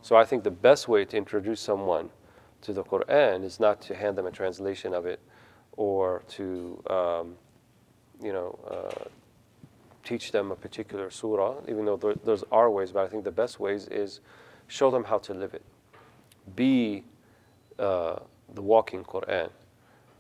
So I think the best way to introduce someone to the Qur'an is not to hand them a translation of it or to, teach them a particular surah, even though those are ways, but I think the best ways is show them how to live it. Be the walking Qur'an.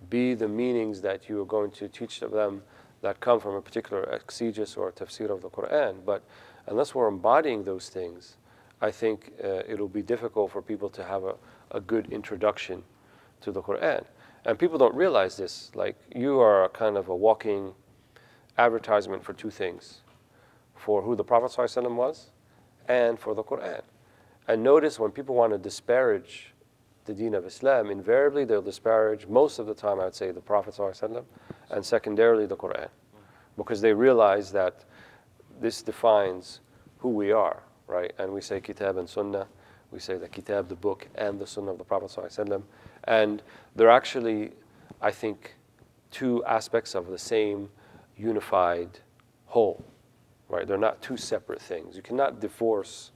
Be the meanings that you are going to teach them that come from a particular exegesis or tafsir of the Qur'an. But unless we're embodying those things, I think it'll be difficult for people to have a good introduction to the Qur'an. And people don't realize this. Like, you are a kind of a walking advertisement for two things: for who the Prophet ﷺ was and for the Qur'an. And notice when people want to disparage the deen of Islam, invariably they'll disparage, most of the time I would say, the Prophet ﷺ, and secondarily the Qur'an, because they realize that this defines who we are, right? And we say kitab and sunnah, we say the kitab, the book, and the sunnah of the Prophet ﷺ, and they're actually, I think, two aspects of the same unified whole, right? They're not two separate things. You cannot divorce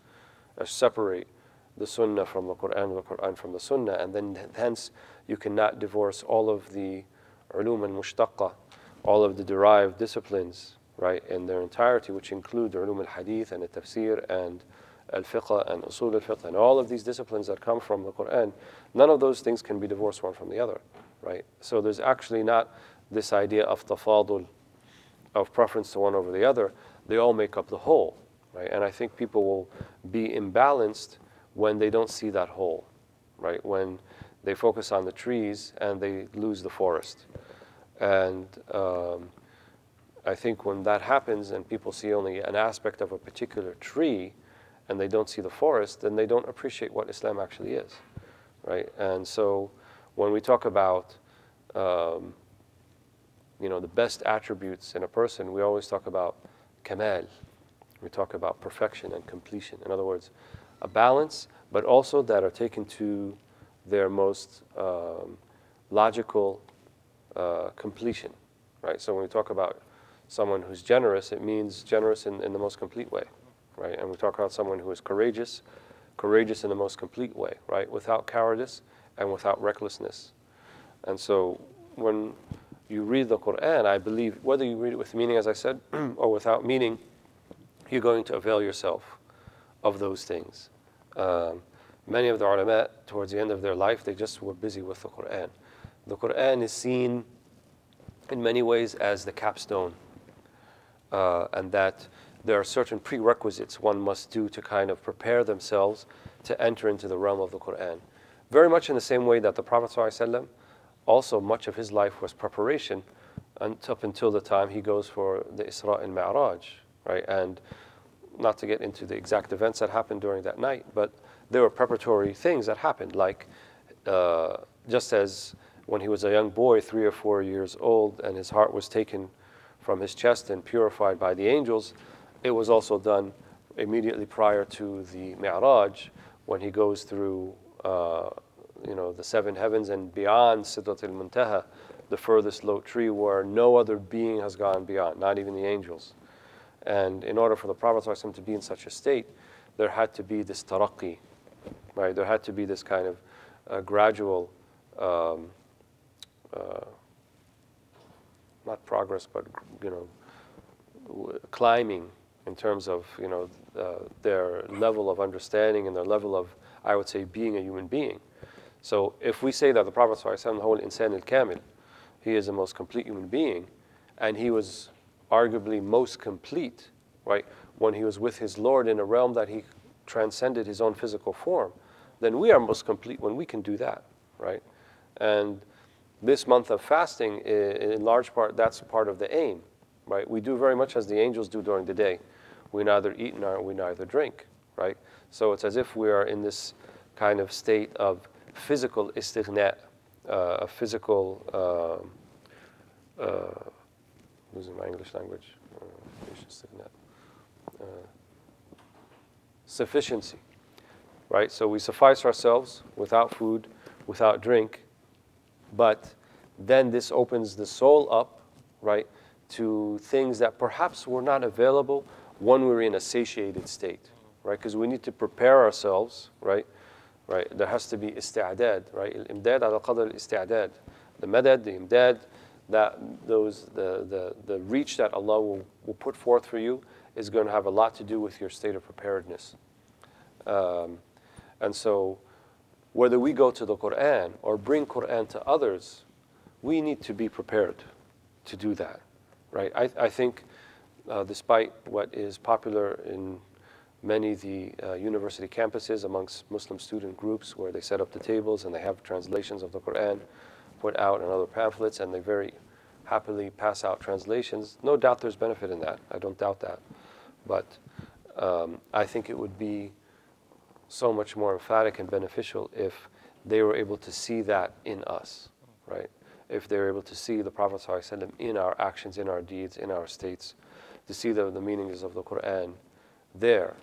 or separate the sunnah from the Qur'an or the Qur'an from the sunnah, and then hence you cannot divorce all of the ulum al-mushtaqqa, all of the derived disciplines, right, in their entirety, which include the ulum al-hadith and al-tafsir and al-fiqh and usul al-fiqh and all of these disciplines that come from the Qur'an. None of those things can be divorced one from the other, right? So there's actually not this idea of tafadul, of preference to one over the other. They all make up the whole, right? And I think people will be imbalanced when they don't see that whole, right? When they focus on the trees and they lose the forest. And I think when that happens and people see only an aspect of a particular tree and they don't see the forest, then they don't appreciate what Islam actually is, right? And so when we talk about the best attributes in a person, we always talk about kamal. We talk about perfection and completion. In other words, a balance, but also that are taken to their most logical completion, right? So when we talk about someone who's generous, it means generous in the most complete way, right? And we talk about someone who is courageous, courageous in the most complete way, right? Without cowardice and without recklessness. And so when you read the Qur'an, I believe, whether you read it with meaning, as I said, or without meaning, you're going to avail yourself of those things. Many of the ulama, towards the end of their life, they just were busy with the Qur'an. The Qur'an is seen in many ways as the capstone, and that there are certain prerequisites one must do to kind of prepare themselves to enter into the realm of the Qur'an. Very much in the same way that the Prophet ﷺ, also much of his life was preparation up until the time he goes for the Isra and Mi'raj, right? And not to get into the exact events that happened during that night, but there were preparatory things that happened, like just as when he was a young boy, 3 or 4 years old, and his heart was taken from his chest and purified by the angels, it was also done immediately prior to the Mi'raj, when he goes through the 7 heavens and beyond Sidrat al-Muntaha, the furthest low tree where no other being has gone beyond, not even the angels. And in order for the Prophet ﷺ to be in such a state, there had to be this taraqi, right? There had to be this kind of gradual, not progress, but climbing in terms of their level of understanding and their level of, I would say, being a human being. So if we say that the Prophet ﷺ, the whole insan al-kamil, he is the most complete human being, and he was arguably most complete, right, when he was with his Lord in a realm that he transcended his own physical form, then we are most complete when we can do that, right? And this month of fasting, in large part, that's part of the aim, right? We do very much as the angels do during the day. We neither eat nor we neither drink, right? So it's as if we are in this kind of state of physical istighna, a physical, losing my English language, sufficiency, right? So we suffice ourselves without food, without drink, but then this opens the soul up, right, to things that perhaps were not available when we were in a satiated state, right? Because we need to prepare ourselves, right? Right. There has to be isti'adad, right? Al-imdad ala qadr al-isti'adad. The madad, the imdad, the reach that Allah will put forth for you is going to have a lot to do with your state of preparedness. And so, whether we go to the Qur'an or bring Qur'an to others, we need to be prepared to do that, right? I think, despite what is popular in many of the university campuses amongst Muslim student groups, where they set up the tables and they have translations of the Qur'an put out and other pamphlets, and they very happily pass out translations. No doubt there's benefit in that. I don't doubt that. But I think it would be so much more emphatic and beneficial if they were able to see that in us, right? If they were able to see the Prophet ﷺ in our actions, in our deeds, in our states, to see the meanings of the Qur'an there.